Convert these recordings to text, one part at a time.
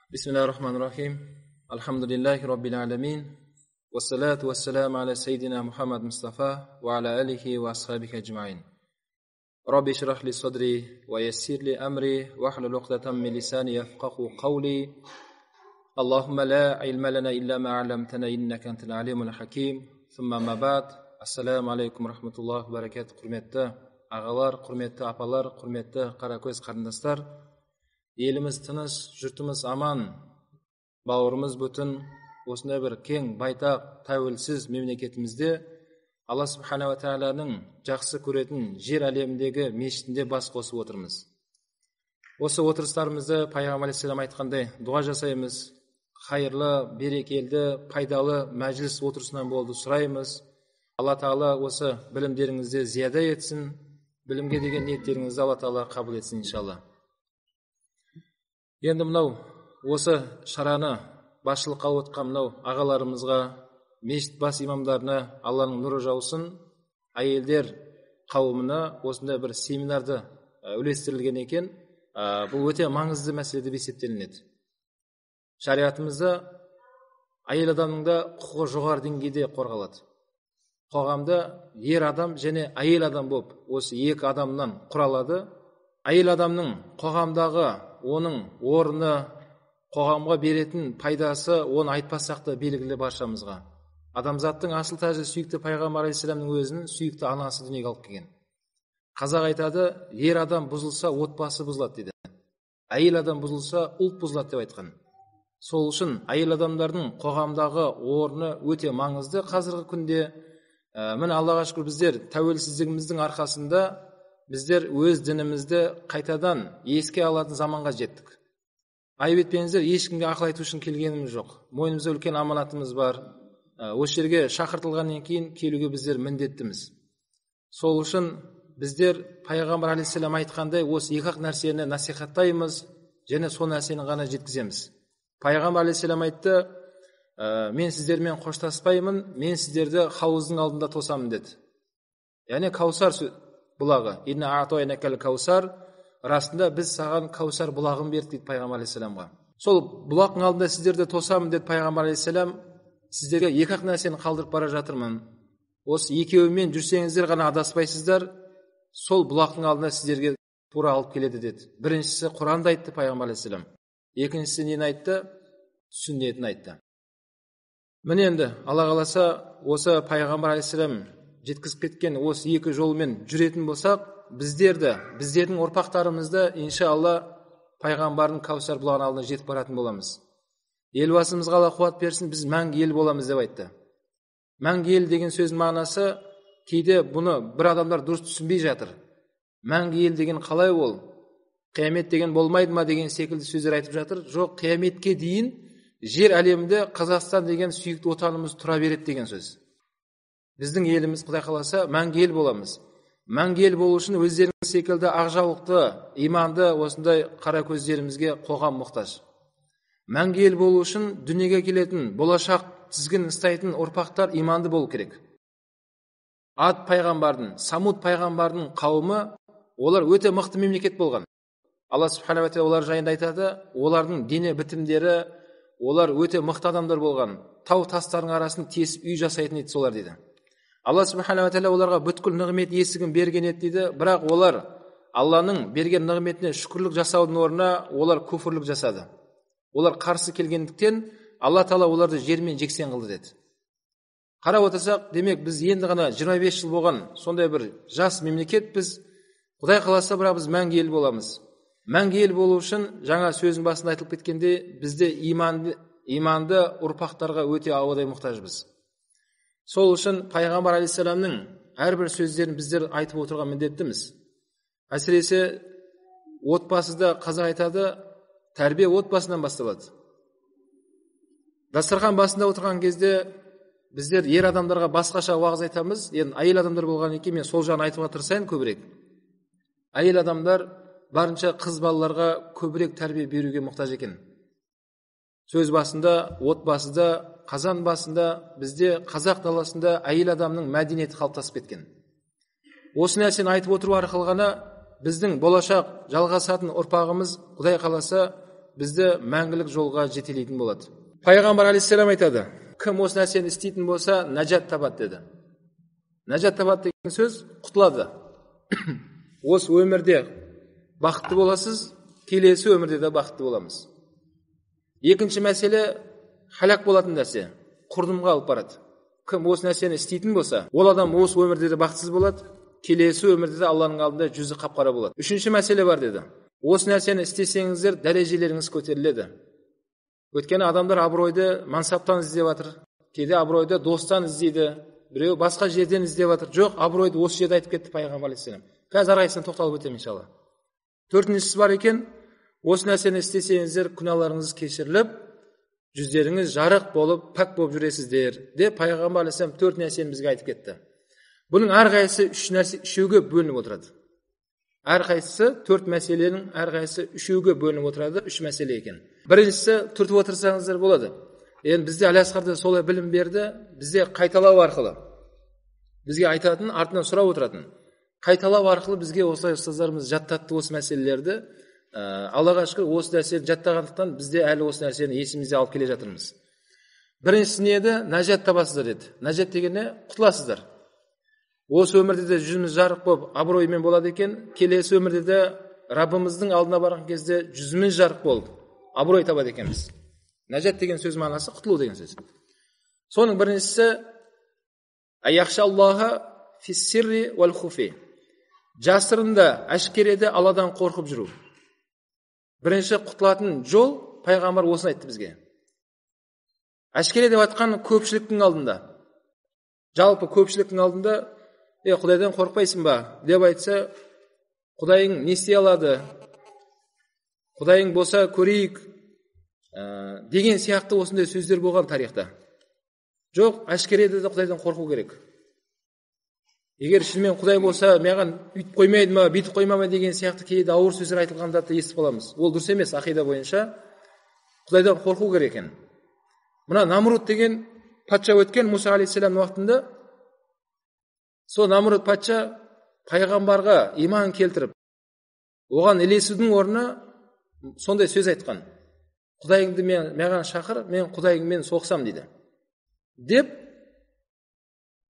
Bismillahirrahmanirrahim. Alhamdulillahi Rabbil alamin. Wassalatu wassalamu ala Sayyidina Muhammad Mustafa wa ala alihi wa ashabihi ajma'in. Rabbi shrah li sadri wa yassir li amri wahlul 'uqdatam min lisani yafqahu qawli. Allahumma la ilma lana illa ma 'allamtana innaka antal alimul hakim. Thumma ma ba'd. Assalomu alaykum rahmatullohi va barakatuh. Hurmatli ag'alar, hurmatli apalar, hurmatli qarako'z qarindoshlar. Elimiz tinch, jurtimiz aman, bağrımız bütün, osuna bir keng, baytaq, tavilsiz memleketimizde Allah subhanahu wa ta'ala'nın жақсы көретін жер әлеміндегі мешітінде бас қосып отырмыз. Осы отырыстарымызды Пайғамбар алейхиссалам айтқандай дуа жасаймыз, хайырлы, берекелі, пайдалы мәжіліс отырысынан болды сұраймыз. Алла Тағала осы білімдеріңізді зияда етсін, білімге деген ниеттеріңізді Алла Тағала қабыл етсін иншалла. Енді мынау осы шараны басшылыққа алып отқан мынау ағаларымызға, мешіт бас имамдарына Алланың нұры жаусын, әйелдер қауымына осындай бір семинарды үлестірілген екен. Бұл өте маңызды мәселе деп есептелінеді. Шариғатымызда әйел адамның да құқығы жоғары деңгейде қорғалады. Қоғамда ер адам және әйел адам болып осы екі адамнан құралады. Әйел адамның қоғамдағы оның орны, қоғамға беретін пайдасы, оны айтпасақ та белгілі баршамызға. Адамзаттың асыл тәжі сүйікті Пайғамбар алейхиссаламның өзінің сүйікті анасы дүниеге алып келген. Қазақ айтады, ер адам бұзылса, отбасы бұзылады дейді. Әйел адам бұзылса, ұлт бұзылады деп айтқан. Сол үшін әйел адамдардың қоғамдағы орны өте маңызды. Қазіргі күнде міне Аллаға шүкір біздер тәуелсіздігіміздің арқасында біздер өз дінімізді қайтадан еске алатын заманға жеттік. Айып етпеңіздер, ешкімге ақыл айту үшін келгеніміз жоқ. Мойнымызда үлкен аманатымыз бар. Осы жерге шақыртылғаннан кейін келуге біздер міндеттіміз. Сол үшін біздер Пайғамбар алейхиссалам айтқандай осы екі-ақ нәрсені насихаттаймыз және сол нәрсені ғана жеткіземіз. Пайғамбар алейхиссалам айтты, мен сіздермен қоштаспаймын, мен сіздерді хауыздың алдында тосамын деді. Яғни Каусар бұлағы. Инна аътойнакал каусар. Расында біз саған Каусар бұлағын бердік дейді Пайғамбар алейхиссаламға. Сол бұлақтың алдында сіздерді тосамын деді Пайғамбар алейхиссалам. Сіздерге екі-ақ нәрсені қалдырып бара жатырмын. Осы екеуімен жүрсеңіздер ғана адаспайсыздар. Сол бұлақтың алдына сіздерге тура алып келеді деді. Біріншісі Құранды айтты Пайғамбар алейхиссалам. Екіншісі нені айтты? Сүннетін айтты. Міне енді Алла қаласа осы Пайғамбар алейхиссалам жеткізіп кеткен осы екі жолмен жүретін болсақ, біздердің ұрпақтарымызды иншалла Пайғамбардың Каусар бұлағының алдына жетіп баратын боламыз. Елбасымызға Алла қуат берсін, біз мәңгі ел боламыз деп айтты. Мәңгі ел деген сөздің мағынасы, кейде бұны бір адамдар дұрыс түсінбей жатыр. Мәңгі ел деген қалай ол? Қиямет деген болмайды ма деген секілді сөздер айтып жатыр. Жоқ, қияметке дейін жер әлемінде Қазақстан деген сүйікті отанымыз тұра береді деген сөз. Біздің еліміз Құдай қаласа мәңгі ел боламыз. Мәңгі ел болу үшін өздеріңіз секілді ақжаулықты, иманды осындай қара көздерімізге қоғам мұқтаж. Мәңгі ел болу үшін дүниеге келетін, болашақ тізгін ұстайтын ұрпақтар иманды болу керек. Ад пайғамбардың, Самуд пайғамбардың қауымы, олар өте мықты мемлекет болған. Алла субхана ва тағала олар жайында айтады, олардың дене бітімдері, олар өте мықты адамдар болған. Тау тастардың арасын тесіп үй жасайтын еді солар дейді. Алла субхана ва тағала оларға бүткіл нығмет есігін берген еді дейді, бірақ олар Алланың берген нығметіне шүкірлік жасаудың орнына олар күфірлік жасады. Олар қарсы келгендіктен Алла Тағала оларды жермен жексен қылды деді. Қарап отырсақ, демек біз енді ғана 25 жыл болған сондай бір жас мемлекет біз, Құдай қаласа бірақ біз мәңгі ел боламыз. Мәңгі ел болу үшін жаңа сөздің басында айтылып кеткенде бізде иманды ұрпақтарға өте ауадай мұқтажбыз. Сол үшін Пайғамбар алейхиссаламның әрбір сөздерін біздер айтып отырған міндеттіміз. Әсіресе отбасыда қазақ айтады, тәрбие отбасынан басталады. Дастархан басында отырған кезде біздер ер адамдарға басқаша уағыз айтамыз. Енді әйел адамдар болған екен, мен сол жағын айтуға тырысайын көбірек. Әйел адамдар барынша қыз балаларға көбірек тәрбие беруге мұқтаж екен. Сөз басында, отбасында, қазан басында бізде қазақ даласында әйел адамның мәдениеті қалыптасып кеткен. Осы нәрсені айтып отыру арқылы ғана біздің болашақ жалғасатын ұрпағымыз Құдай қаласа бізді мәңгілік жолға жетелейтін болады. Пайғамбар алейхиссалам айтады, кім осы нәрсені істейтін болса, нәжат табады деді. Нәжат табады деген сөз құтылады. Осы өмірде бақытты боласыз, келесі өмірде де бақытты боламыз. Екінші мәселе халак болатын нәрсе, құрдымға алып барады. Кім осы нәрсені істейтін болса, ол адам осы өмірде де бақытсыз болады, келесі өмірде де Алланың алдында жүзі қап-қара болады. Үшінші мәселе бар деді. Осы нәрсені істесеңіздер, дәрежелеріңіз көтеріледі. Өйткені адамдар абыройды мансаптан іздеп жатыр, кейде абыройды достан іздейді, біреу басқа жерден іздеп жатыр. Жоқ, абыройды осы жерде айтып кетті пайғамбар алейхиссалам. Қазір әрқайсысына тоқталып өтемін иншалла. Төртіншісі бар екен, осы нәрсені істесеңіздер, күнәларыңыз кешіріліп, жүздеріңіз жарық болып, пәк болып жүресіздер деп пайғамбар алейхиссалам төрт нәрсені бізге айтып кетті. Бұның әрқайсысы үшеуге бөлініп отырады. Әрқайсысы төрт мәселенің әрқайсысы үшеуге бөлініп отырады, үш мәселе екен. Біріншісі түртіп отырсаңыздар болады. Енді бізде Әлиасқарда солай білім берді, бізде қайталау арқылы. Бізге айтатын, артынан сұрап отыратын. Қайталау арқылы бізге осылай ұстаздарымыз жаттатты осы мәселелерді. Аллаға шүкір, осы нәрсені жаттағандықтан бізде әлі осы нәрсені есімізде алып келе жатырмыз. Біріншісі не еді? Нәжат табасыздар еді. Нәжат дегені құтыласыздар. Осы өмірде де жүзіміз жарық болып, абыроймен болады екен, келесі өмірде де Раббымыздың алдына барған кезде жүзіміз жарық болып, абырой табады екенбіз. Нәжат деген сөз мағынасы құтылу деген сөз. Соның біріншісі аяхшаллаха фиссирри вал хуфи. Жасырында, әшкереде Алладан қорқып жүру. Бірінші құтылатын жол пайғамбар осыны айтты бізге. Әшкере деп айтқан көпшіліктің алдында. Жалпы көпшіліктің алдында Құдайдан қорқпайсың ба деп айтса, Құдайың не істей алады? Құдайың болса көрейік деген сияқты осындай сөздер болған тарихта. Жоқ, әшкереде де Құдайдан қорқу керек. Егер шынымен Құдай болса, маған үйтіп қоймайды ма, бүйтіп қоймайды ма деген сияқты кейде ауыр сөздер айтылғанда да естіп қаламыз. Ол дұрыс емес, ақида бойынша Құдайдан қорқу керек екен. Мына Намруд деген патша өткен Муса алейхиссалам уақытында, сол Намруд патша пайғамбарға иман келтіріп, оған ілесудің орнына сондай сөз айтқан. Құдайыңды маған шақыр, мен Құдайыңмен соқсам дейді. Деп,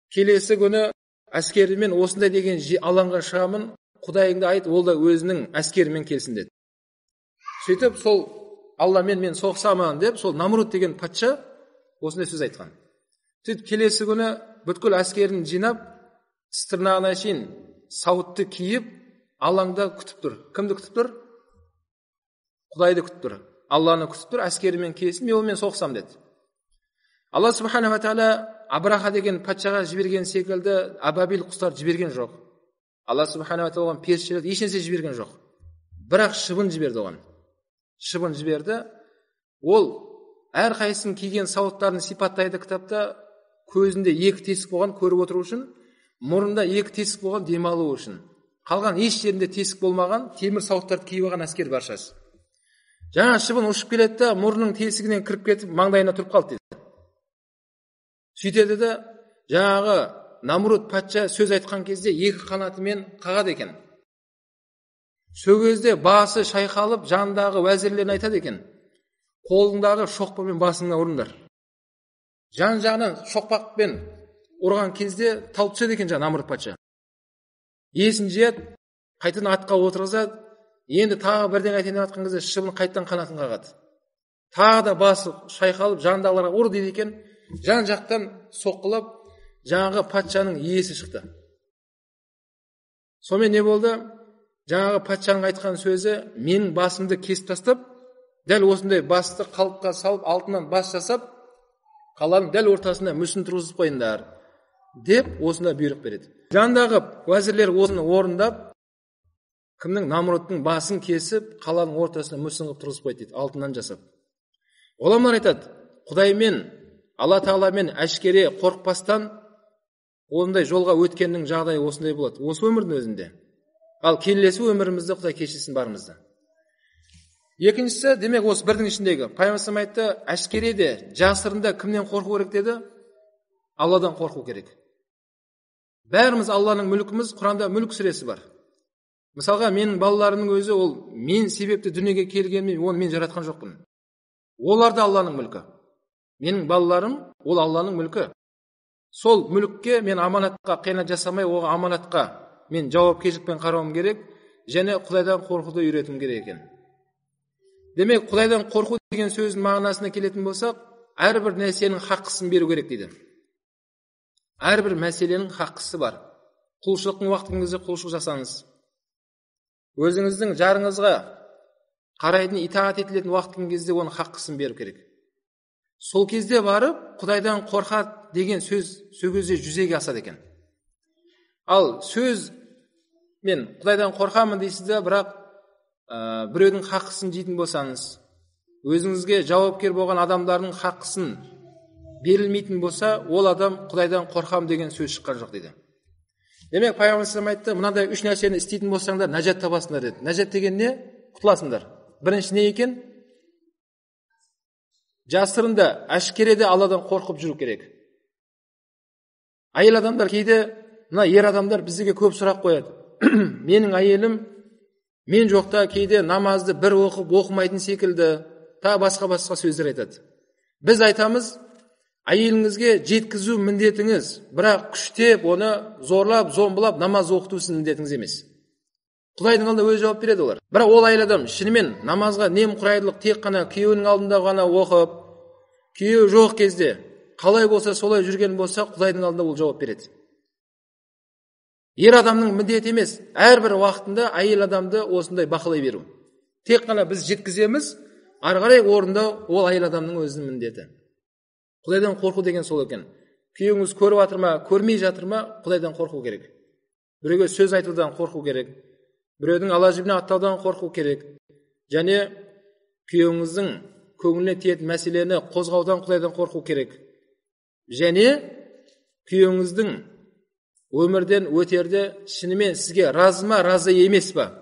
келесі күні әскерімен осындай деген алаңға шығамын, Құдайыңды айт, ол да өзінің әскерімен келсін деді. Сөйтіп, сол Алламен мен соқсамын деп, сол Намруд деген патша осындай сөз айтқан. Сөйтіп, келесі күні бүткіл әскерін жинап, тістірнағына шейін сауытты киіп, алаңда күтіп тұр. Кімді күтіп тұр? Құдайды күтіп тұр. Алланы күтіп тұр, әскерімен келсін, мен олмен соқсам деді. Алла субханала тағала Абраха деген патшаға жіберген секілді абабил құстар жіберген жоқ. Алла субханала тағала оған періштелерді ешнәрсе жіберген жоқ. Бірақ шыбын жіберді оған. Шыбын жіберді. Ол әрқайсының киген сауыттарын сипаттайды кітапта, көзінде екі тесік болған көріп отыру үшін, мұрнында екі тесік болған демалу үшін. Қалған еш жерінде тесік болмаған темір сауыттарды киіп алған әскер баршасы. Жаңа шыбын ұшып келеді де, мұрнының тесігінен кіріп кетіп, маңдайына тұрып қалды дейді. Сөйтеді де, жаңағы Намруд патша сөз айтқан кезде екі қанатымен қағады екен. Сол кезде басы шайқалып, жанындағы уәзірлерін айтады екен. Қолындағы шоқпақпен басыңа ұрыңдар. Жан-жағынан шоқпақпен ұрған кезде талып түседі екен жаңа Намруд патша. Есін жиады, қайтадан атқа отырғызады. Енді тағы бірден айтайын деп жатқан кезде шыбын қайтадан қанатын қағады. Тағы да басы шайқалып, жанындағыларға ұр дейді екен. Жан жақтан соққылап, жаңағы патшаның иесі шықты. Сонымен не болды? Жаңағы патшаның айтқан сөзі, менің басымды кесіп тастап, дәл осындай басты қалыпқа салып, алтыннан бас жасап, қаланың дәл ортасына мүсін тұрғызып қойыңдар деп осында бұйрық береді. Жандағы уәзірлер осыны орындап, кімнің Намрудтың басын кесіп, қаланың ортасына мүсін қылып тұрғызып қойды дейді, алтыннан жасап. Ғұламалар айтады, Құдаймен, Алла Тағаламен әшкере қорықпастан ондай жолға өткеннің жағдайы осындай болады. Осы өмірдің өзінде. Ал келесі өмірімізді Құдай кешірсін барымызды. Екіншісі, демек осы бірдің ішіндегі пайғамбар айтты, әшкереде, жасырында кімнен қорқу керек деді? Алладан қорқу керек. Бәріміз Алланың мүлкіміз, Құранда мүлк сүресі бар. Мысалға, менің балаларымның өзі, ол мен себепті дүниеге келгенмен, оны мен жаратқан жоқпын. Олар да Алланың мүлкі. Менің балаларым, ол Алланың мүлкі. Сол мүлікке мен аманатқа қиянат жасамай, оған аманатқа мен жауапкершілікпен қарауым керек, және Құдайдан қорқуды үйретуім керек екен. Демек, Құдайдан қорқу деген сөздің мағынасына келетін болсақ, әрбір нәрсенің хаққысын беру керек дейді. Әрбір мәселенің хаққысы бар. Құлшылықтың уақытыңызда құлшылық жасаңыз. Өзіңіздің жарыңызға қарайтын, итаат етілетін уақытың кезде оның хаққысын беру керек. Сол кезде барып, Құдайдан қорқады деген сөз сөзде жүзеге асады екен. Ал сөз мен Құдайдан қорқамын дейсізде, бірақ біреудің хаққысын жейтін болсаңыз, өзіңізге жауапкер болған адамдардың хаққысын берілмейтін болса, ол адам Құдайдан қорқам деген сөз шыққан жоқ дейді. Демек, Пайғамбар айтты, мынандай 3 нәрсені істейтін болсаңдар, нәжат табасыңдар деді. Нәжат деген не? Құтыласыңдар. Бірінші не екен? Жасырында, әшкереде Алладан қорқып жүру керек. Әйел адамдар кейде, мына ер адамдар бізге көп сұрақ қояды. Менің әйелім, мен жоқта кейде намазды бір оқып, оқымайтын секілді, та басқа сөздер айтады. Біз айтамыз, әйеліңізге жеткізу міндетіңіз, бірақ күштеп, оны зорлап, зомбылап, намаз оқыту сіздің міндетіңіз емес. Құдайдың алдында өзі жауап береді олар. Бірақ ол әйел адам шынымен намазға немқұрайлылық тек қана күйеуінің алдында ғана оқып, күйеуі жоқ кезде қалай болса солай жүрген болса, Құдайдың алдында ол жауап береді. Ер адамның міндеті емес, әрбір уақытында әйел адамды осындай бақылай беру. Тек қана біз жеткіземіз, ары қарай орындау ол әйел адамның өзінің міндеті. Құдайдан қорқу деген сол екен. Күйеуіңіз көріп жатыр ма, көрмей жатыр ма, Құдайдан қорқу керек. Біреуге сөз айтудан қорқу керек. Біреудің ала жібіне аттаудан қорқу керек. Және күйеуіңіздің көңіліне тиетін мәселені қозғаудан Құдайдан қорқу керек. Және күйеуіңіздің өмірден өтерде шынымен сізге разы ма, разы емес па,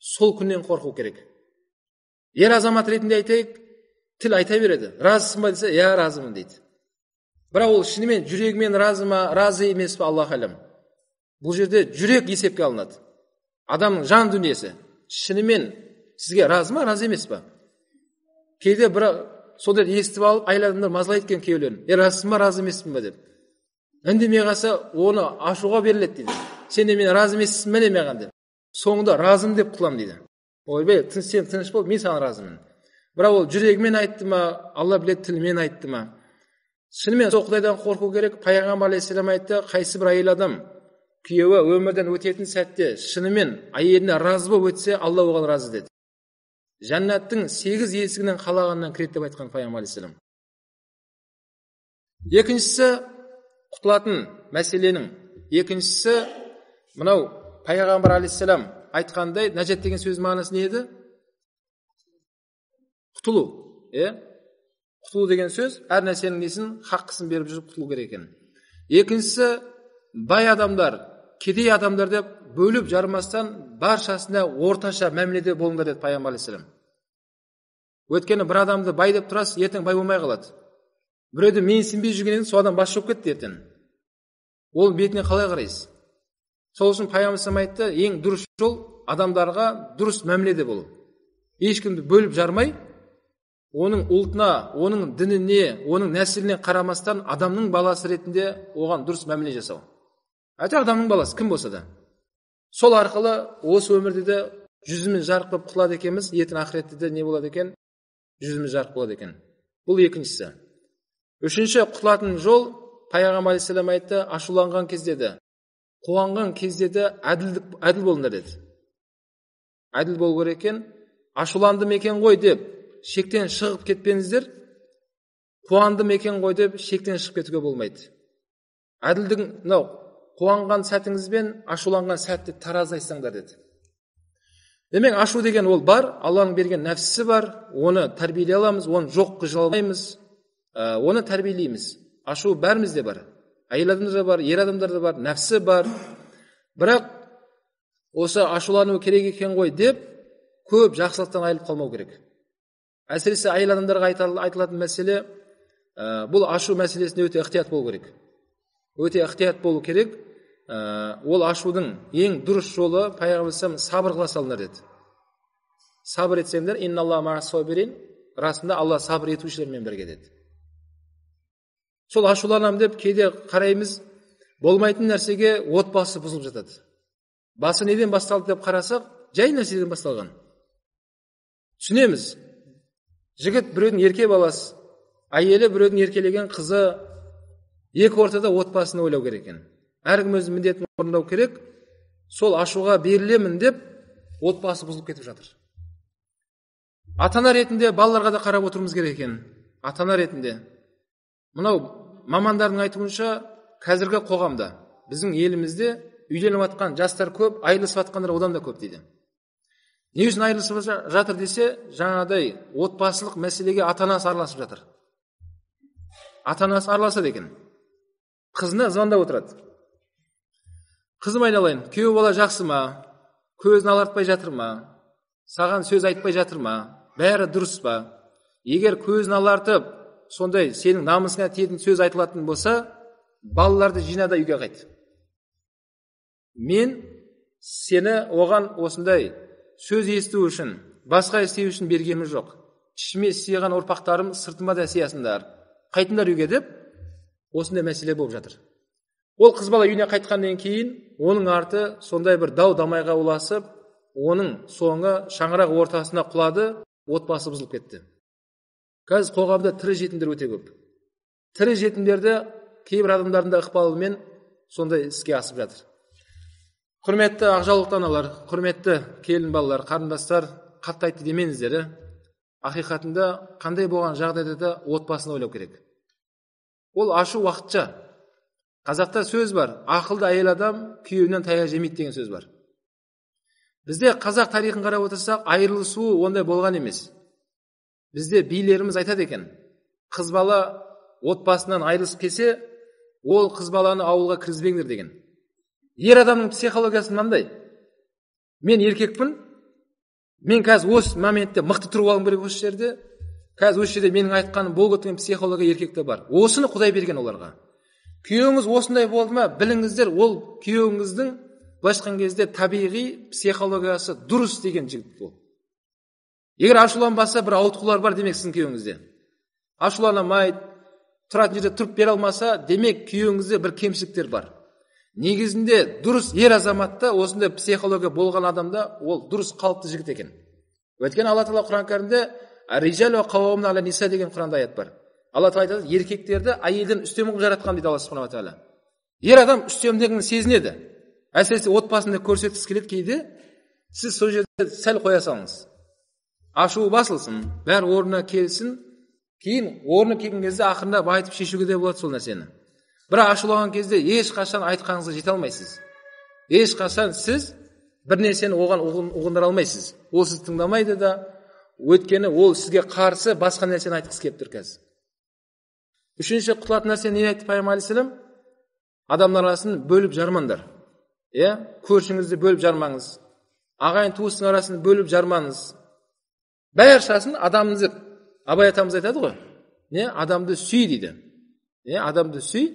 сол күннен қорқу керек. Ер азамат ретінде айтайық, тіл айта береді. Разысың ба десе, я разымын дейді. Бірақ ол шынымен жүрегімен разы ма, разы емес па, Аллах әлем. Бұл жерде жүрек есепке алынады. Адамның жан дүниесі шынымен сізге разы ма, разы емес па? Кейде бір соларды естіп алып, әйел адамдар мазалайды екен күйеулерін. Разысың ба, разы емеспін ба деп. Үндемей қалса, оны ашуға беріледі дейді. Сен де мен разы емессің бе маған деп. Соңында разым деп құтыламын дейді. Ойбай, сен тыныш бол, мен саған разымын. Бірақ ол жүрегімен айтты ма, Алла біледі, тілімен айтты ма? Шынымен сол Құдайдан қорқу керек. Пайғамбар алейхиссалам айтты, қайсы бір әйел адам күйеуі өмірден өтетін сәтте шынымен әйеліне разы болып өтсе, Алла оған разы деді. Жәннаттың 8 есігінен қалағаннан кіреді деп айтқан Пайғамбар алейхиссалам. Екіншісі, құтылатын мәселенің екіншісі, мынау Пайғамбар алейхиссалам айтқандай, нәжат деген сөз мағынасы не еді? Құтылу. Құтылу деген сөз, әр нәрсенің несін, хаққысын беріп жүріп құтылу керек екен. Екіншісі, бай адамдар, кедей адамдар деп бөліп жармастан баршасына орташа мәміледе болыңдар деді Пайғамбар алейхиссалам. Өйткені бір адамды бай деп тұрасыз, ертең бай болмай қалады. Біреуді менсінбей жүргеннен сол адам бас болып кетті ертең. Ол бетіне қалай қарайсыз? Сол үшін Пайғамбар айтты, ең дұрыс жол адамдарға дұрыс мәміледе болу. Ешкімді бөліп жармай, оның ұлтына, оның дініне, оның нәсіліне қарамастан адамның баласы ретінде оған дұрыс мәміле жасау. Әйтеуір адамның баласы кім болса да. Сол арқылы осы өмірде де жүзіміз жарық болып құтылады екенбіз, ертең ақыретте де не болады екен? Жүзіміз жарық болады екен. Бұл екіншісі. Үшінші құтылатын жол, Пайғамбар алейхиссалам айтты, ашуланған кезде де, қуанған кезде де әділ болыңдар деді. Әділ болу керек екен. Ашуландым екен ғой деп шектен шығып кетпеңіздер, қуандым екен ғой деп шектен шығып кетуге болмайды. Әділдің қуанған сәтіңізбен ашуланған сәтті таразайсаңдар деді. Демек, ашу деген ол бар, Алланың берген нәпсісі бар, оны тәрбиелей аламыз, оны жоқ қылмаймыз, оны тәрбиелейміз. Ашу бәрімізде бар. Әйел адамдарда бар, ер адамдарда бар, нәпсі бар. Бірақ осы ашулану керек екен ғой деп көп жақсылықтан айырылып қалмау керек. Әсіресе әйел адамдарға айтылатын мәселе, бұл ашу мәселесінде өте ықтият болу керек. Өте ықтият болу керек. ол ашудың ең дұрыс жолы пайғамбар сабыр қыла салыңдар деді. Сабыр етсеңдер, инналлаха мa'ас-сабирин, расында Алла сабыр етушілермен бірге деді. Сол ашуланам деп кейде қараймыз, болмайтын нәрсеге отбасы бұзылып жатады. Басы неден басталды деп қарасақ, жай нәрседен басталған. Түсінеміз. Жігіт біреудің ерке баласы, әйелі біреудің еркелеген қызы, екі ортада отбасыны ойлау керек екен. Әркім өз міндетін орындау керек. Сол ашуға берілемін деп отбасы бұзылып кетіп жатыр. Ата-ана ретінде балаларға да қарап отырмыз керек екен. Ата-ана ретінде. Мынау мамандардың айтуынша қазіргі қоғамда, біздің елімізде үйленіп жатқан жастар көп, айырылысып жатқандар одан да көп дейді. Не үшін айырылысып жатыр десе, жаңадай отбасылық мәселеге ата-анасы араласып жатыр. Ата-анасы араласады екен. Қызына звондап отырады. Қызым айналайын, күйеу бала жақсы ма? Көзін алартпай жатыр ма? Саған сөз айтпай жатыр ма? Бәрі дұрыс па? Егер көзін алартып, сондай сенің намысыңа тиетін сөз айтылатын болса, балаларды жинада үйге қайт. Мен сені оған осындай сөз есту үшін, басқа істеу үшін бергенім жоқ. Ішіме сыйған ұрпақтарым сыртыма да сыясындар. Қайтыңдар үйге деп, осындай мәселе болып жатыр. Ол қыз бала үйіне қайтқаннан кейін, оның арты сондай бір дау-дамайға ұласып, оның соңы шаңырақ ортасына құлады, отбасы бұзылып кетті. Қазір қоғамда тірі жетімдер өте көп. Тірі жетімдерді кейбір адамдардың да ықпалымен сондай іске асып жатыр. Құрметті ақжаулықты аналар, құрметті келін балалар, қарындастар, қатты айтты демеңіздер. Ақиқатында қандай болған жағдайда да отбасын ойлау керек. Ол ашу уақытша. Қазақта сөз бар, ақылды әйел адам күйеуінен таяқ жемейді деген сөз бар. Бізде қазақ тарихын қарап отырсақ, айырылысу ондай болған емес. Бізде билеріміз айтады екен, қыз бала отбасынан айырылысып келсе, ол қыз баланы ауылға кіргізбеңдер деген. Ер адамның психологиясы мынандай. Мен еркекпін, мен қазір осы моментте мықты тұрып алғым керек осы жерде. Қазір осы жерде менің айтқаным бол деген психология еркекте бар. Осыны Құдай берген оларға. Күйеуіңіз осындай болды ма, біліңіздер, ол күйеуіңіздің былайша айтқан кезде табиғи психологиясы дұрыс деген жігіт ол. Егер ашуланбаса, бір ауытқулар бар демек сіздің күйеуіңізде. Ашуланамайды, тұратын жерде тұрып бере алмаса, демек күйеуіңізде бір кемшіліктер бар. Негізінде дұрыс ер азаматта осындай психология болған адамда ол дұрыс қалыпты жігіт екен. Өйткені Алла Тағала Құран кәрімде «Ар-риджалу қаувамун аля ниса» деген Құранда аят бар. Алла Тағала айтады, еркектерді әйелден үстем қылып жаратқан дейді Алла Субханала Тағала. Ер адам үстемдігін сезінеді. Әсіресе отбасында көрсеткісі келеді кейде, сіз сол жерде сәл қоя салыңыз. Ашуы басылсын, бәрі орнына келсін, кейін орны келген кезде ақырында айтып шешуге де болады сол нәрсені. Бірақ ашулаған кезде ешқашан айтқаныңызға жете алмайсыз. Ешқашан сіз бір нәрсені оған ұғындыра алмайсыз. Ол сіз тыңдамайды да, өйткені ол сізге қарсы басқа нәрсені айтқысы келіп тұр қазір. Үшінші құтылатын нәрсе не айтты Пайғамбар алейхиссалам? Адамдар арасын бөліп жармаңдар. Көршіңізді бөліп жармаңыз. Ағайын туыстың арасын бөліп жармаңыз. Бәршасын адамды, Абай атамыз айтады ғой, адамды сүй дейді. Адамды сүй,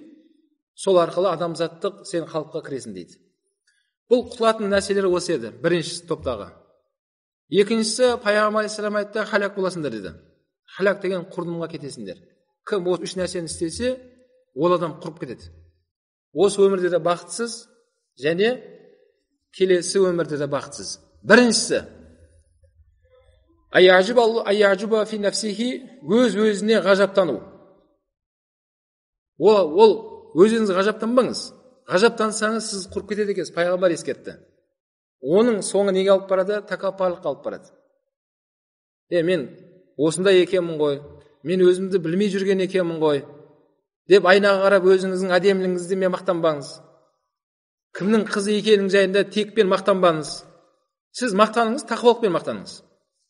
сол арқылы адамзаттық сен халыққа кіресің дейді. Бұл құтылатын нәрселер осы еді, бірінші топтағы. Екіншісі, Пайғамбар алейхиссалам айтты, халак боласыңдар деді. Халак деген құрдымға кетесіңдер. Кім осы үш нәрсені істесе, ол адам құрып кетеді. Осы өмірде де бақытсыз, және келесі өмірде де бақытсыз. Біріншісі, айяжуба фи нафсихи, өз-өзіне ғажаптану. Ол өзіңіз ғажаптанбаңыз. Ғажаптансаңыз сіз құрып кетеді екенсіз. Пайғамбар ескертті. Оның соңы неге алып барады? Тәкаппарлыққа алып барады. Мен осындай екенмін ғой, мен өзімді білмей жүрген екенмін ғой деп айнаға қарап өзіңіздің әдемілігіңізді мақтанбаңыз. Кімнің қызы екенің жайында текпен мақтанбаңыз. Сіз мақтаныңыз, тақуалықпен мақтаныңыз.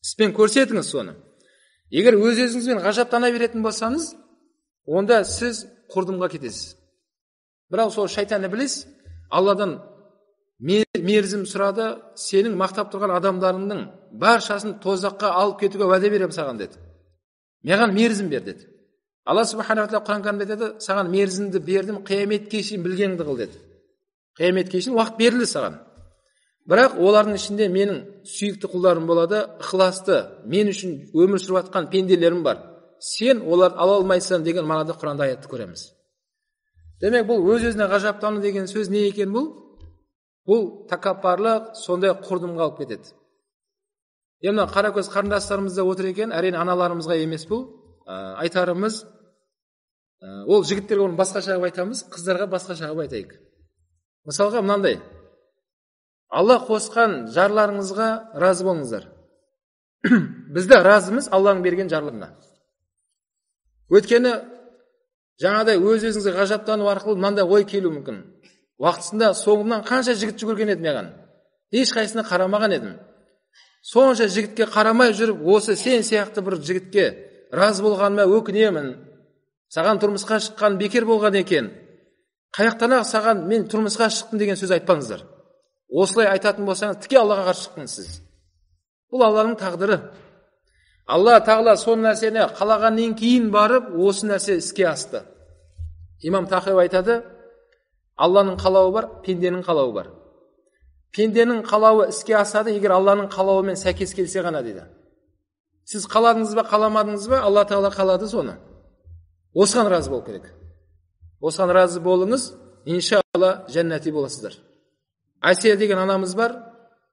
Іспен көрсетіңіз соны. Егер өз-өзіңізбен ғажаптана беретін болсаңыз, онда сіз құрдымға кетесіз. Бірақ сол шайтан іблис Алладан мерзім сұрады, сенің мақтап тұрған адамдарыңның баршасын тозаққа алып кетуге уәде беремін саған деді. Маған мерзім бер деді. Алла Субханала Тағала Құран кәрімде деді, саған мерзімді бердім, қияметке шейін білгеніңді қыл деді. Қияметке шейін уақыт берілді саған. Бірақ олардың ішінде менің сүйікті құлдарым болады, ықыласты, мен үшін өмір сүріп жатқан пенделерім бар. Сен оларды ала алмайсың деген мағынада Құранда аятты көреміз. Демек, бұл өз-өзіне ғажаптану деген сөз не екен бұл? Бұл тәкаппарлық, сондай құрдымға алып кетеді. Енді қаракөз қарындастарымызда отыр екен, әрине аналарымызға емес бұл. Айтарымыз, ол жігіттерге оны басқаша қылып айтамыз, қыздарға басқаша қылып айтайық. Мысалға мынандай: Алла қосқан жарларыңызға разы болыңыздар. Біз де разымыз Алланың берген жарларына. Өйткені жаңадай өз-өзіңізге ғажаптану арқылы мынандай ой келуі мүмкін. Уақытысында соңымнан қанша жігіт жүгірген едім маған. Ешқайсысына қарамаған едім. Сонша жігітке қарамай жүріп, осы сен сияқты бір жігітке разы болғаныма өкінемін. Саған тұрмысқа шыққан бекер болған екен. Қаяқтан-ақ саған мен тұрмысқа шықтым деген сөз айтпаңыздар. Осылай айтатын болсаңыз, тіке Аллаға қарсы шықтыңыз сіз. Бұл Алланың тағдыры. Алла Тағала сол нәрсені қалағаннан кейін барып, осы нәрсе іске асты. Имам Тахауи айтады, Алланың қалауы бар, пенденің қалауы бар. Пенденің қалауы іске асады, егер Алланың қалауымен сәйкес келсе ғана дейді. Сіз қаладыңыз ба, қаламадыңыз ба, Алла Тағала қалады соны. Осыған разы бол керек. Осыған разы болыңыз, иншалла жәннати боласыздар. Асия деген анамыз бар,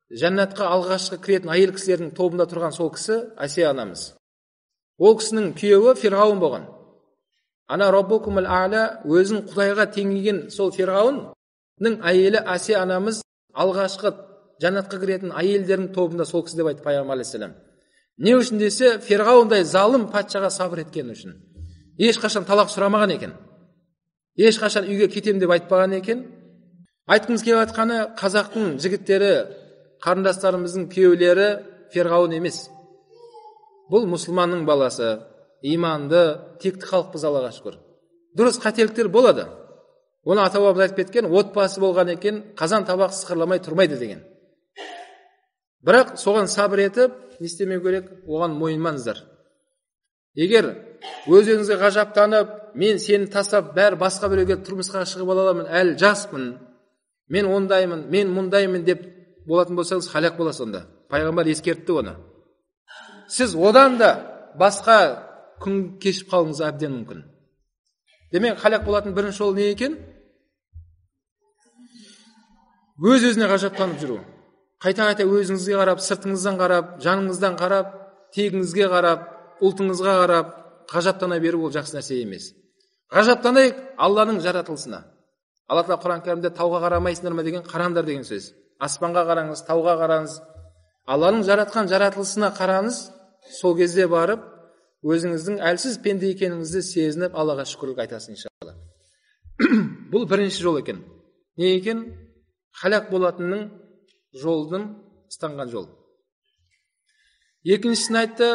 жәннатқа алғашқы кіретін айыл кісілердің тобында тұрған сол кісі Асия анамыз. Ол кісінің күйеуі Фирғауын болған. Ана Роббукумул а'ла, өзін Құдайға теңеген сол Фирғауынның әйелі Асия анамыз алғашқы жәннатқа кіретін әйелдердің тобында сол кісі деп айтты пайғамбар алейхиссалам. Не үшін десе, Фирғауындай залым патшаға сабыр еткен үшін. Ешқашан талақ сұрамаған екен. Ешқашан үйге кетем деп айтпаған екен. Айтқымыз келіп жатқаны, қазақтың жігіттері, қарындастарымыздың күйеулері Фирғауын емес. Бұл мұсылманның баласы, иманды, текті халықпыз Аллаға шүкір. Дұрыс қателіктер болады. Оны ата-бабамыз айтып кеткен, отбасы болған екен, қазан табақ сықырламай тұрмайды деген. Бірақ соған сабыр етіп, не істемеу керек, оған мойымаңыздар. Егер өз-өзіңізге ғажаптанып, мен сені тастап, бәрі басқа біреуге тұрмысқа шығып ала аламын, әлі жаспын, мен ондаймын, мен мұндаймын деп болатын болсаңыз, халақ боласыз онда. Пайғамбар ескертті оны. Сіз одан да басқа күн кешіп қалыңыз әбден мүмкін. Демек, халақ болатын бірінші жол не екен? Өз-өзіне ғажаптанып жүру. Қайта-қайта өзіңізге қарап, сыртыңыздан қарап, жаныңыздан қарап, тегіңізге қарап, ұлтыңызға қарап, ғажаптана беру ол жақсы нәрсе емес. Ғажаптанайық Алланың жаратылысына. Алла Тағала Құран кәрімде тауға қарамайсыңдар ма деген, қараңдар деген сөз. Аспанға қараңыз, тауға қараңыз. Алланың жаратқан жаратылысына қараңыз, сол кезде барып, өзіңіздің әлсіз пенде екеніңізді сезініп, Аллаға шүкірлік айтасың иншалла. Бұл бірінші жол екен. Не екен? Халақ болатынның жолдың ұстанған жол. Екіншісін айтты,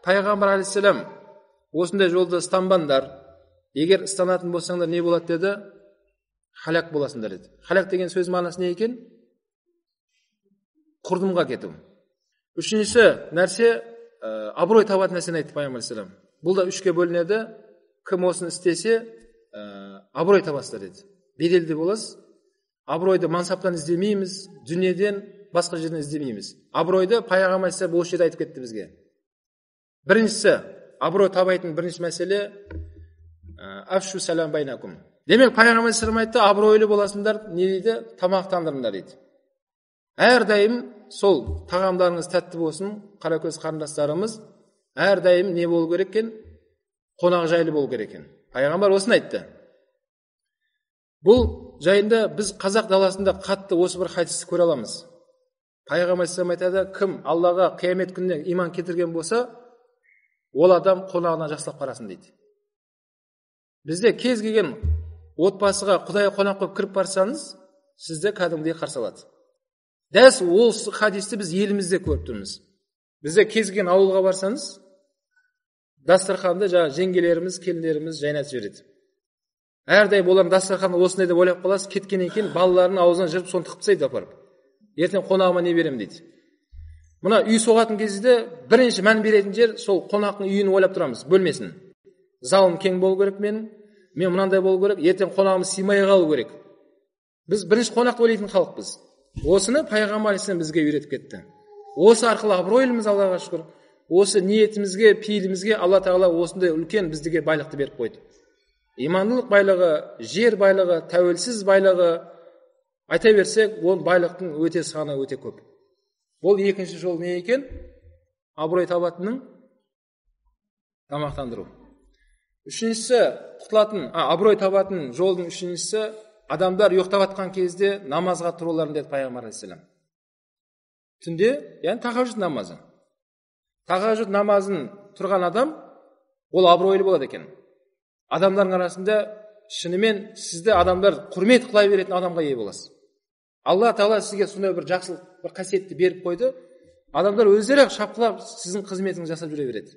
Пайғамбар алейхиссалам, осындай жолды ұстанбаңдар. Егер ұстанатын болсаңдар не болады деді? Халақ боласыңдар деді. Халақ деген сөз мағынасы не екен? Құрдымға кету. Үшіншісі нәрсе, абырой табатын нәрсені айтты Пайғамбар алейхиссалам. Бұл да үшке бөлінеді. Кім осыны істесе, абырой табасыздар деді. Беделді боласыз. Абыройды мансаптан іздемейміз, дүниеден, басқа жерден іздемейміз. Абыройды Пайғамбар алейхиссалам осы жерде айтып кетті бізге. Біріншісі, абырой табайтын бірінші мәселе афшу салам байнакум. Демек, Пайғамбар алейхиссалам айтты, абыройлы боласыңдар, не дейді? Тамақтандырыңдар дейді. Әрдайым сол тағамдарыңыз тәтті болсын, қаракөз қарындастарымыз, әрдайым не болу керек екен? Қонақ жайлы болу керек екен. Пайғамбар осыны айтты. Бұл жайында біз қазақ даласында қатты осы бір хадисті көре аламыз. Пайғамбар алейхиссалам айтады, кім Аллаға қиямет күніне иман келтірген болса, ол адам қонағына жақсылап қарасын дейді. Бізде кез келген отбасыға Құдай қонақ қойып кіріп барсаңыз, сізді кәдімгідей қарсы алады. Дәл осы хадисті біз елімізде көріп тұрмыз. Бізде кез келген ауылға барсаңыз, дастарханды жеңгелеріміз, келіндеріміз жайнатып жібереді. Әрдайым олардың дастарханы осындай деп ойлап қаласыз, кеткеннен кейін балаларының аузынан жырып соны тығып тастайды апарып. Ертең қонағыма не беремін дейді. Мына үй соғатын кезде бірінші мән беретін жер сол қонақтың үйін ойлап тұрамыз, бөлмесін. Залым кең болу керек мен мынандай болу керек, ертең қонағымыз сыймай қалу керек. Біз бірінші қонақты ойлайтын халықпыз. Осыны пайғамбар алейхиссалам бізге үйретіп кетті. Осы арқылы абыройлымыз, Аллаға шүкір. Осы ниетімізге, пейілімізге Алла Тағала осындай үлкен біздіге байлықты беріп қойды. Имандылық байлығы, жер байлығы, тәуелсіз байлығы, айта берсек, ол байлықтың өте саны өте көп. Ол екінші жол не екен? Абырой табатынның тамақтандыру. Үшіншісі, абырой табатын жолдың үшіншісі, адамдар ұйықтап жатқан кезде намазға тұруларын деді пайғамбар алейхиссалам. Түнде, яғни тахажжуд намазы. Тахажжуд намазын тұрған адам, ол абыройлы болады екен. Адамдардың арасында шынымен сізді адамдар құрмет қылай беретін адамға ие боласыз. Алла Тағала сізге сондай бір жақсылық, бір қасиетті беріп қойды. Адамдар өздері шапқылап сіздің қызметіңізді жасап жүре береді.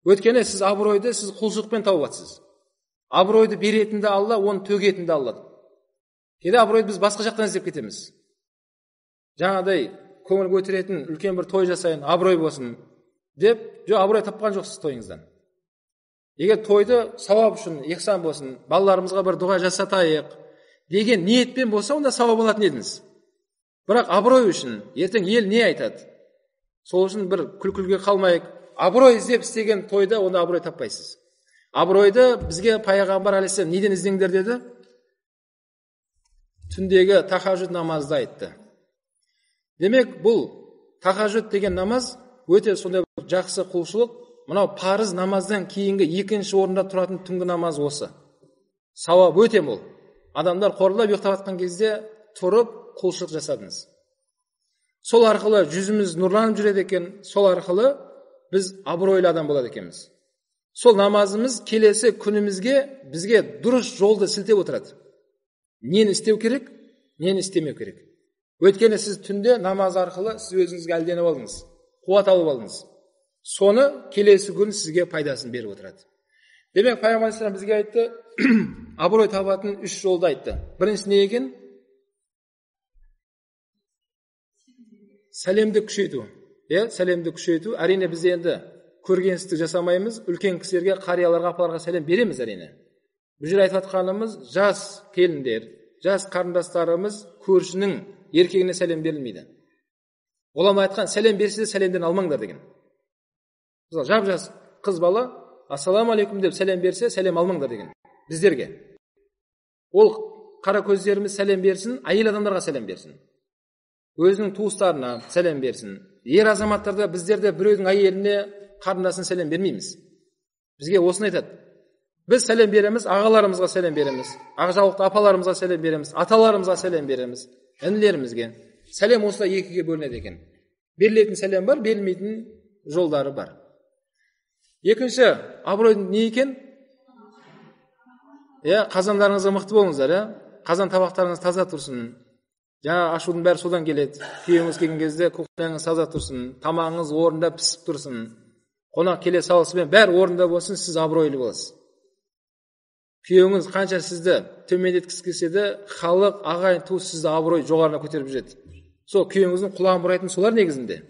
Өйткені сіз абыройды сіз құлшылықпен тауып жатсыз. Абыройды беретінді Алла, оны төгетінді Алла. Кейде абыройды біз басқа жақтан іздеп кетеміз. Жаңадай көңіл көтеретін үлкен бір той жасайын, абырой болсын деп, абырой тапқан жоқсыз тойыңыздан. Егер тойды сауап үшін, ихсан болсын, балаларымызға бір дұға жасатайық деген ниетпен болса, онда сауап алатын едіңіз. Бірақ абырой үшін, ертең ел не айтады? Сол үшін бір күлкілге қалмайық. Абырой іздеп істеген тойда онда абырой таппайсыз. Абыройды бізге пайғамбар алейхиссалам неден іздеңдер деді? Түндегі тахажжуд намазды айтты. Демек, бұл тахажжуд деген намаз өте сондай жақсы құлшылық. Мынау парыз намаздан кейінгі екінші орында тұратын түнгі намаз осы. Сауап өте мол. Адамдар қорылдап ұйықтап жатқан кезде тұрып құлшылық жасадыңыз. Сол арқылы жүзіміз нұрланып жүреді екен, сол арқылы біз абыройлы адам болады екенбіз. Сол намазымыз келесі күнімізге бізге дұрыс жолды сілтеп отырады. Нені істеу керек, нені істемеу керек. Өйткені сіз түнде намаз арқылы сіз өзіңізге әлденіп алдыңыз, қуат алып алдыңыз. Соны келесі күн сізге пайдасын беріп отырады. Демек, пайғамбар алейхиссалам бізге айтты, абырой табатын үш жолды айтты. Біріншісі не екен? Сәлемді күшейту. Сәлемді күшейту. Әрине біз енді көргенсіздік жасамаймыз. Үлкен кісілерге, қарияларға, апаларға сәлем береміз әрине. Бұл жерде айтып жатқанымыз, жас келіндер, жас қарындастарымыз көршінің еркегіне сәлем берілмейді. Олама айтқан, сәлем берсе де сәлемден алмаңдар деген. Мысалы, жап-жас қыз бала, ассаламу алейкум деп сәлем берсе, сәлем алмаңдар деген. Біздерге. Ол қара көздеріміз сәлем берсін, әйел адамдарға сәлем берсін. Өзінің туыстарына сәлем берсін. Ер азаматтарда біздерде біреудің әйеліне, қарындасын сәлем бермейміз. Бізге осыны айтады. Біз сәлем береміз, ағаларымызға сәлем береміз, ақ-жаулықты апаларымызға сәлем береміз, аталарымызға сәлем береміз, інілерімізге. Сәлем осылай екіге бөлінеді екен. Берілетін сәлем бар, берілмейтін жолдары бар. Екінші, абыройдың не екен? Қазандарыңызға мықты болыңыздар, қазан табақтарыңыз таза тұрсын. Жаңа ашудың бәрі содан келеді. Күйеуіңіз келген кезде кухняңыз таза тұрсын, тамағыңыз орында пісіп тұрсын. Қонақ келе салысымен бәрі орында болсын, сіз абыройлы боласыз. Күйеуіңіз қанша сізді төмендеткісі келсе де, халық, ағайын, туыс сізді абырой жоғарына көтеріп жүреді. Сол күйеуіңіздің құлағын бұрайтын солар негізінде.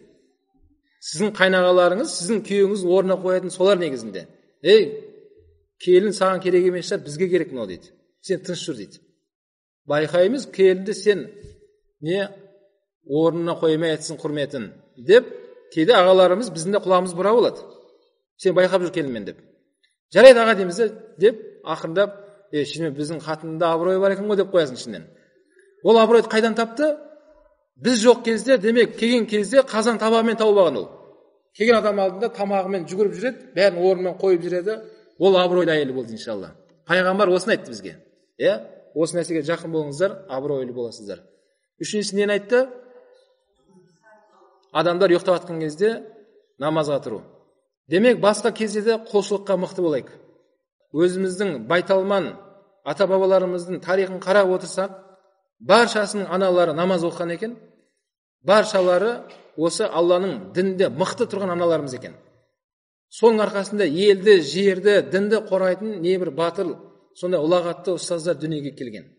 Сіздің қайнағаларыңыз, сіздің күйеуіңіздің орнына қоятын солар негізінде. Келін саған керек емес шығар, бізге керек мынау дейді. Сен тыныш жүр дейді. Байқаймыз, келінді сен орнына қоймай айтсын құрметін деп, кейде ағаларымыз біздің де құлағымыз бұра болады. Сен байқап жүр келінмен деп. Жарайды аға дейміз деп, ақырындап, шынымен біздің қатында абырой бар екен ғой деп қоясың ішінен. Ол абыройды қайдан тапты? Біз жоқ кезде, демек, келген кезде қазан табағымен тауып алған ол. Келген адам алдында тамағымен жүгіріп жүреді, бәрін орнымен қойып жүреді. Ол абыройлы әйелі болды иншалла. Пайғамбар осыны айтты бізге. Осы нәрсеге жақын болыңыздар, абыройлы боласыздар. Үшіншісі нені айтты? Адамдар ұйықтап жатқан кезде намазға тұру. Демек, басқа кезде де құлшылыққа мықты болайық. Өзіміздің байталман ата-бабаларымыздың тарихын қарап отырсақ, баршасының аналары намаз оқыған екен. Баршалары осы Алланың дінінде мықты тұрған аналарымыз екен. Соның арқасында елді, жерді, дінді қорғайтын небір батыр, сондай ұлағатты ұстаздар дүниеге келген.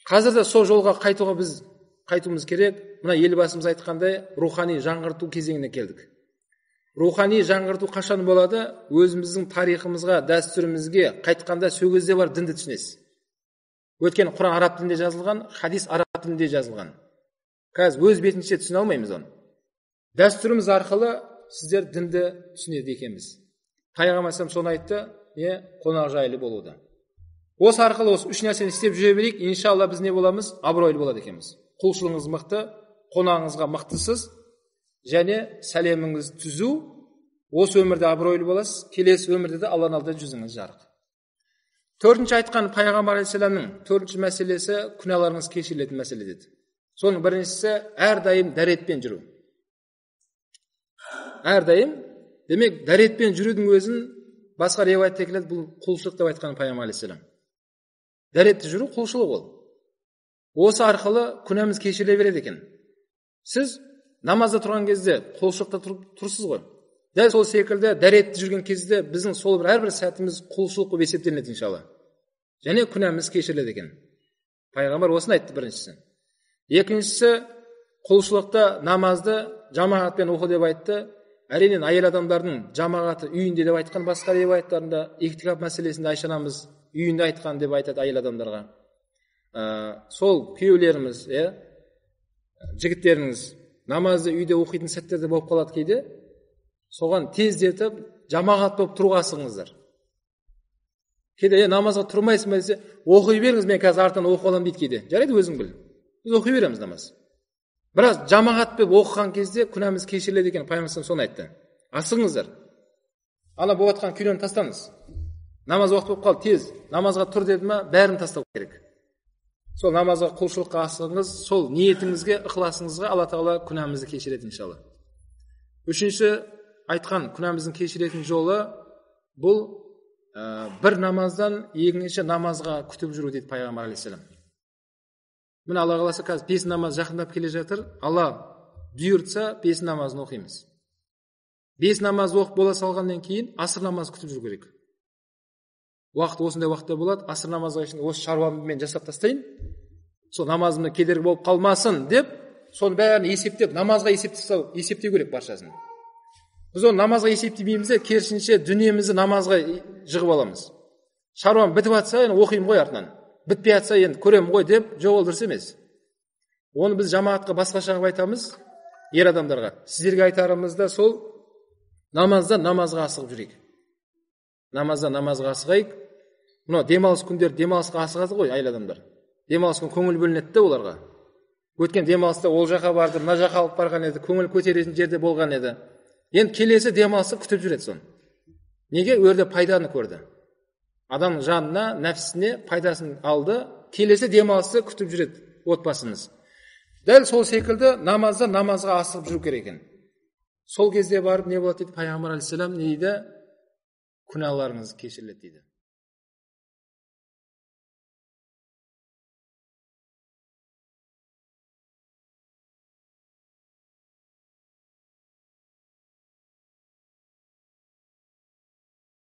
Қазір де сол жолға қайтуымыз керек. Мына елбасымыз айтқандай, рухани жаңғырту кезеңіне келдік. Рухани жаңғырту қашан болады? Өзіміздің тарихымызға, дәстүрімізге қайтқанда сол кезде бар дінді түсінесіз. Өйткені Құран араб тілінде жазылған, хадис араб тілінде жазылған. Қазір өз бетінше түсіне алмаймыз оны. Дәстүріміз арқылы сіздер дінді түсінеді екенбіз. Пайғамбар соны айтты, қонақжайлы болуды. Осы арқылы осы үш нәрсені істеп жүре берейік, иншалла біз не боламыз? Абыройлы болады екенбіз. Құлшылығыңыз мықты, қонағыңызға мықтысыз, және сәлеміңіз түзу. Осы өмірде абыройлы боласыз, келесі өмірде де Алланың алдында жүзіңіз жарық. Төртінші айтқан Пайғамбар алейхиссаламның төртінші мәселесі күнәларыңыз кешірілетін мәселе деді. Соның біріншісі әрдайым дәретпен жүру. Әрдайым, демек, дәретпен жүрудің өзін басқа риуаятта келеді, бұл құлшылық деп айтқан Пайғамбар алейхиссалам. Дәретті жүру құлшылық ол. Осы арқылы күнәміз кешіріле береді екен. Сіз намазда тұрған кезде құлшылықта тұрсыз ғой. Дәл сол секілді дәретті жүрген кезде біздің сол бір әрбір сәтіміз құлшылық болып есептелінеді иншалла. Және күнәміз кешіріледі екен. Пайғамбар осыны айтты біріншісі. Екіншісі, құлшылықта намазды жамағатпен оқы деп айтты. Әрине әйел адамдардың жамағаты үйінде деп айтқан, басқа риуаяттарында иқтикаф мәселесінде Айша анамыз үйінде айтқан деп айтады әйел адамдарға. Сол күйеулеріміз, жігіттеріңіз намазды үйде оқитын сәттерде болып қалады кейде. Соған тездетіп, жамағат болып тұруға асығыңыздар. Кейде намазға тұрмайсың ба десе, оқи беріңіз, мен қазір артынан оқып аламын дейді кейде. Жарайды, өзің біл. Біз оқи береміз намаз. Бірақ жамағат болып оқыған кезде күнәміз кешіріледі екен, Пайғамбар соны айтты. Асығыңыздар. Ана болып жатқан күйлерін тастаңыз. Намаз уақыт болып қалды, тез. Намазға тұр деді ма, бәрін тастау керек. Сол намазға құлшылыққа асығыңыз, сол ниетіңізге, ықыласыңызға Алла Тағала күнәмізді кешіреді иншалла. Үшінші айтқан күнәміздің кешіретін жолы бұл бір намаздан екінші намазға күтіп жүру дейді Пайғамбар алейхиссалам. Міне Алла қаласа қазір 5 намаз жақындап келе жатыр. Алла бұйыртса 5 намазын оқимыз. 5 намаз оқып бола салғаннан кейін аср намаз күтіп жүру керек. Уақыт осындай уақытта болады, аср намазға үшін осы шаруамды мен жасап тастайын, сол намазымда кедергі болып қалмасын деп, соны бәрін есептеп, намазға есептеу керек баршасын. Біз оны намазға есептемейміз де, керісінше дүниемізді намазға жығып аламыз. Шаруам бітіп жатса, оқимын ғой артынан. Бітпей жатса, енді көремін ғой деп, жоқ, ол дұрыс емес. Оны біз жамағатқа басқаша қылып айтамыз, ер адамдарға. Сіздерге айтарымыз да сол намаздан намазға асығып жүрейік. Намаздан намазға асығайық. Мына демалыс күндер демалысқа асығады ғой әйел адамдар. Демалыс күн көңіл бөлінеді оларға. Өткен демалыста ол жаққа барды, мына жаққа алып барған еді, көңіл көтеретін жерде болған еді. Енді келесі демалысты күтіп жүреді соны. Неге? Өрде пайданы көрді. Адамның жанына, нәпсісіне пайдасын алды, келесі демалысты күтіп жүреді отбасымыз. Дәл сол секілді намазда намазға асығып жүру керек екен. Сол кезде барып не болады дейді Пайғамбар алейхиссалам, не дейді? Күнәларыңыз кешіріледі дейді.